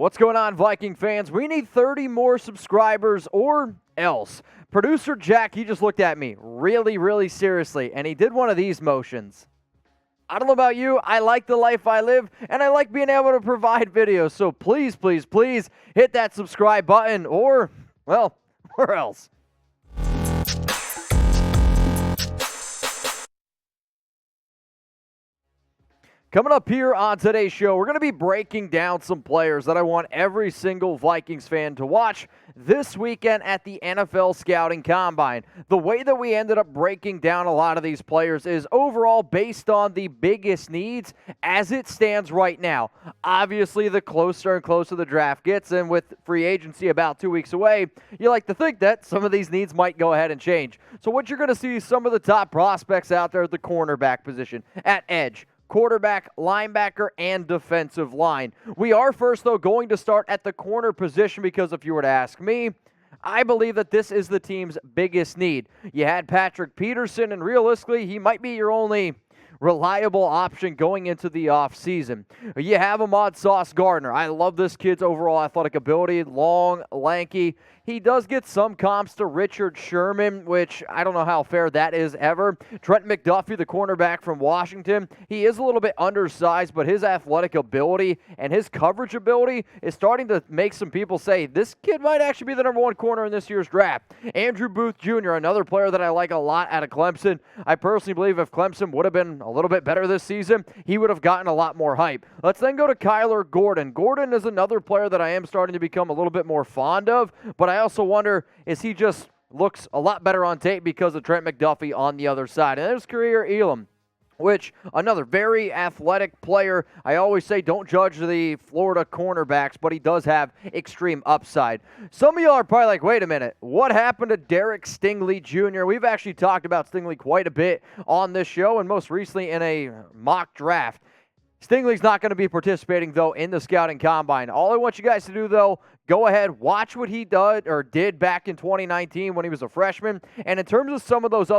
What's going on, Viking fans? We need 30 more subscribers or else. Producer Jack, he just looked at me really seriously, and he did one of these motions. I don't know about you, I like the life I live, and I like being able to provide videos. So please hit that subscribe button or else. Coming up here on today's show, we're going to be breaking down some players that I want every single Vikings fan to watch this weekend at the NFL Scouting Combine. The way that we ended up breaking down a lot of these players is overall based on the biggest needs as it stands right now. Obviously, the closer and closer the draft gets, and with free agency about 2 weeks away, you like to think that some of these needs might go ahead and change. So what you're going to see is some of the top prospects out there at the cornerback position, at edge, quarterback, linebacker, and defensive line. We are first, though, going to start at the corner position because if you were to ask me, I believe that this is the team's biggest need. You had Patrick Peterson, and realistically, he might be your only reliable option going into the offseason. You have Ahmad Gardner. I love this kid's overall athletic ability, long, lanky. He does get some comps to Richard Sherman, which I don't know how fair that is ever. Trent McDuffie, the cornerback from Washington, he is a little bit undersized, but his athletic ability and his coverage ability is starting to make some people say this kid might actually be the number one corner in this year's draft. Andrew Booth Jr., another player that I like a lot out of Clemson. I personally believe if Clemson would have been a little bit better this season, he would have gotten a lot more hype. Let's then go to Kaiir Gordon. Gordon is another player that I am starting to become a little bit more fond of, but I also wonder, is he just looks a lot better on tape because of Trent McDuffie on the other side? And there's Kaiir Elam, which another very athletic player. I always say don't judge the Florida cornerbacks, but he does have extreme upside. Some of y'all are probably like, wait a minute, what happened to Derek Stingley Jr.? We've actually talked about Stingley quite a bit on this show and most recently in a mock draft. Stingley's not going to be participating, though, in the Scouting Combine. All I want you guys to do, though, go ahead, watch what he did back in 2019 when he was a freshman. And in terms of some of those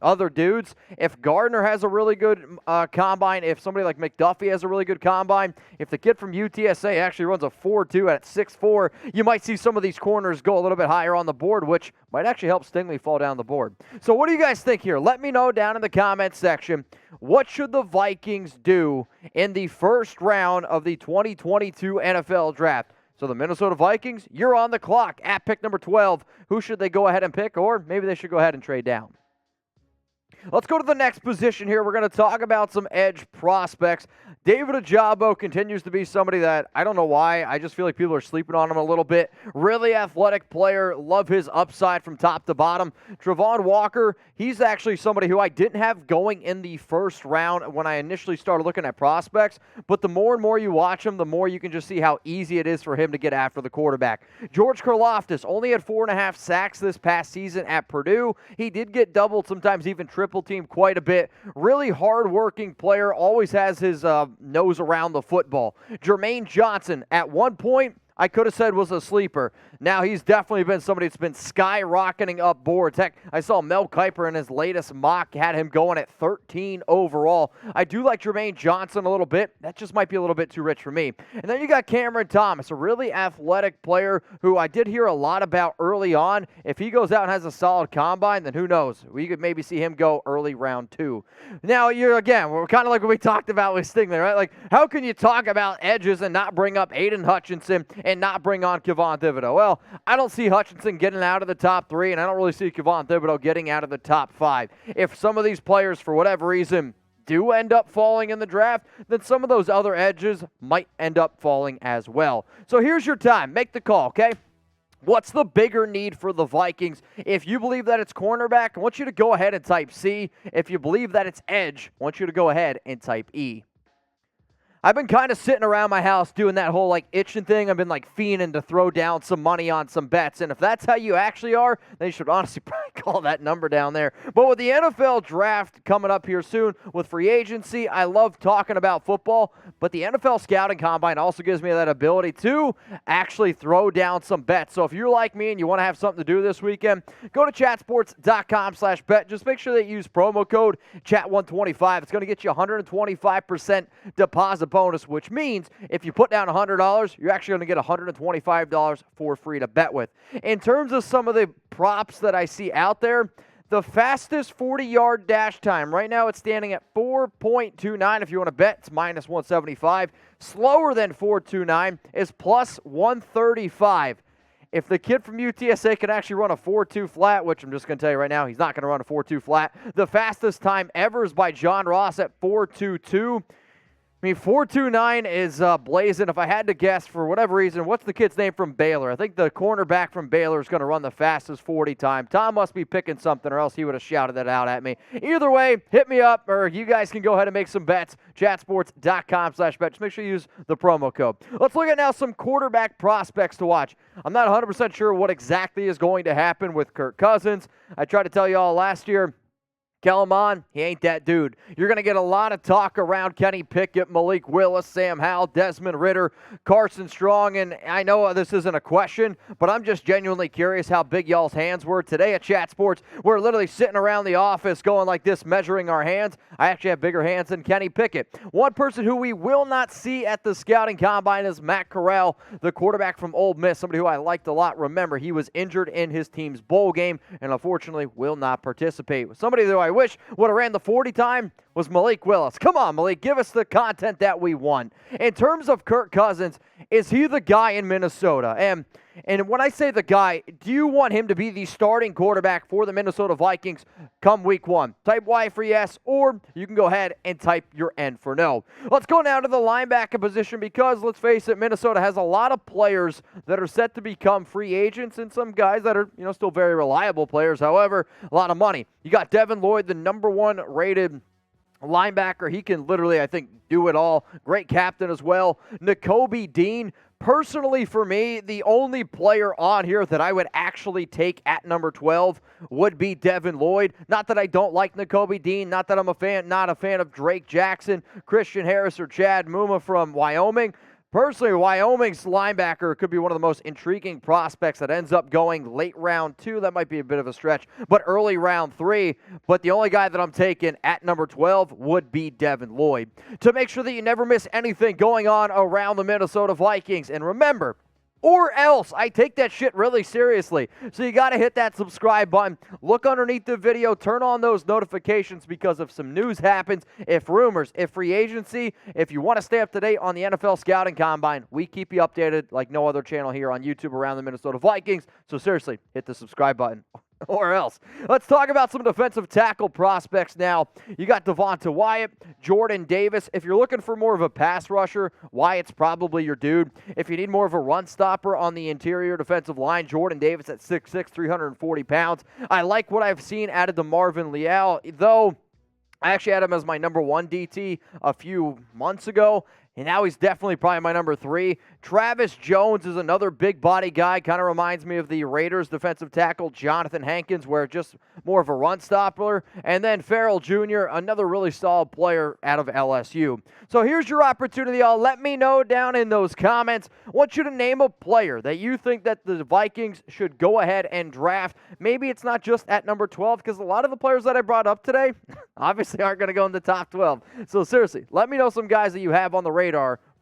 other dudes, if Gardner has a really good combine, if somebody like McDuffie has a really good combine, if the kid from UTSA actually runs a 4.2 at 6'4", you might see some of these corners go a little bit higher on the board, which might actually help Stingley fall down the board. So what do you guys think here? Let me know down in the comments section. What should the Vikings do in the first round of the 2022 NFL Draft? So the Minnesota Vikings, you're on the clock at pick number 12. Who should they go ahead and pick? Or maybe they should go ahead and trade down. Let's go to the next position here. We're going to talk about some edge prospects. David Ojabo continues to be somebody that I don't know why. I just feel like people are sleeping on him a little bit. Really athletic player. Love his upside from top to bottom. Travon Walker, he's actually somebody who I didn't have going in the first round when I initially started looking at prospects. But the more and more you watch him, the more you can just see how easy it is for him to get after the quarterback. George Karlaftis only had 4.5 sacks this past season at Purdue. He did get doubled, sometimes even triple team quite a bit. Really hard-working player, always has his nose around the football. Jermaine Johnson, at one point, I could have said was a sleeper. Now he's definitely been somebody that's been skyrocketing up boards. Heck, I saw Mel Kiper in his latest mock had him going at 13 overall. I do like Jermaine Johnson a little bit. That just might be a little bit too rich for me. And then you got Cameron Thomas, a really athletic player who I did hear a lot about early on. If he goes out and has a solid combine, then who knows? We could maybe see him go early round 2. Now, we're kind of like what we talked about with Stingley, right? Like, how can you talk about edges and not bring up Aiden Hutchinson and not bring on Kayvon Thibodeaux? Well, I don't see Hutchinson getting out of the top 3, and I don't really see Kayvon Thibodeaux getting out of the top 5. If some of these players, for whatever reason, do end up falling in the draft, then some of those other edges might end up falling as well. So here's your time. Make the call, okay? What's the bigger need for the Vikings? If you believe that it's cornerback, I want you to go ahead and type C. If you believe that it's edge, I want you to go ahead and type E. I've been kind of sitting around my house doing that whole itching thing. I've been fiending to throw down some money on some bets. And if that's how you actually are, then you should honestly probably call that number down there. But with the NFL draft coming up here soon, with free agency, I love talking about football. But the NFL Scouting Combine also gives me that ability to actually throw down some bets. So if you're like me and you want to have something to do this weekend, go to chatsports.com/bet. Just make sure that you use promo code CHAT125. It's going to get you 125% deposit bonus, which means if you put down $100, you're actually going to get $125 for free to bet with. In terms of some of the props that I see out there, the fastest 40-yard dash time, right now it's standing at 4.29. If you want to bet, it's minus 175. Slower than 4.29 is plus 135. If the kid from UTSA can actually run a 4.2 flat, which I'm just going to tell you right now, he's not going to run a 4.2 flat. The fastest time ever is by John Ross at 4.22. I mean, 4.29 is blazing. If I had to guess, for whatever reason, what's the kid's name from Baylor? I think the cornerback from Baylor is going to run the fastest 40 time. Tom must be picking something, or else he would have shouted that out at me. Either way, hit me up, or you guys can go ahead and make some bets. Chatsports.com/bet. Just make sure you use the promo code. Let's look at now some quarterback prospects to watch. I'm not 100% sure what exactly is going to happen with Kirk Cousins. I tried to tell you all last year, Kelman, he ain't that dude. You're going to get a lot of talk around Kenny Pickett, Malik, Willis, Sam Howell, Desmond Ridder, Carson Strong, and I know this isn't a question, but I'm just genuinely curious how big y'all's hands were. Today at Chat Sports, we're literally sitting around the office going like this, measuring our hands. I actually have bigger hands than Kenny Pickett. One person who we will not see at the scouting combine is Matt Corral, the quarterback from Ole Miss, somebody who I liked a lot. Remember, he was injured in his team's bowl game and unfortunately will not participate. Somebody that I wish would have ran the 40 time was Malik Willis. Come on, Malik, give us the content that we want. In terms of Kirk Cousins, is he the guy in Minnesota? And when I say the guy, do you want him to be the starting quarterback for the Minnesota Vikings come week 1? Type Y for yes, or you can go ahead and type your N for no. Let's go now to the linebacker position because, let's face it, Minnesota has a lot of players that are set to become free agents and some guys that are, still very reliable players. However, a lot of money. You got Devin Lloyd, the number 1 rated linebacker. He can literally, I think, do it all. Great captain as well. Nakobe Dean. Personally, for me, the only player on here that I would actually take at number 12 would be Devin Lloyd. Not that I don't like Nakobe Dean, not that I'm not a fan of Drake Jackson, Christian Harris, or Chad Muma from Wyoming. Personally, Wyoming's linebacker could be one of the most intriguing prospects that ends up going late round 2. That might be a bit of a stretch, but early round 3. But the only guy that I'm taking at number 12 would be Devin Lloyd. To make sure that you never miss anything going on around the Minnesota Vikings. And remember, or else, I take that shit really seriously. So you got to hit that subscribe button. Look underneath the video. Turn on those notifications because if some news happens, if rumors, if free agency, if you want to stay up to date on the NFL Scouting Combine, we keep you updated like no other channel here on YouTube around the Minnesota Vikings. So seriously, hit the subscribe button. Or else. Let's talk about some defensive tackle prospects now. You got Devonta Wyatt, Jordan Davis. If you're looking for more of a pass rusher, Wyatt's probably your dude. If you need more of a run stopper on the interior defensive line, Jordan Davis at 6'6", 340 pounds. I like what I've seen out of DeMarvin Leal, though I actually had him as my number 1 DT a few months ago. And now he's definitely probably my number 3. Travis Jones is another big body guy. Kind of reminds me of the Raiders defensive tackle, Jonathan Hankins, where just more of a run stopper. And then Farrell Jr., another really solid player out of LSU. So here's your opportunity, y'all. Let me know down in those comments. I want you to name a player that you think that the Vikings should go ahead and draft. Maybe it's not just at number 12, because a lot of the players that I brought up today obviously aren't going to go in the top 12. So seriously, let me know some guys that you have on the radar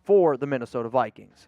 for the Minnesota Vikings.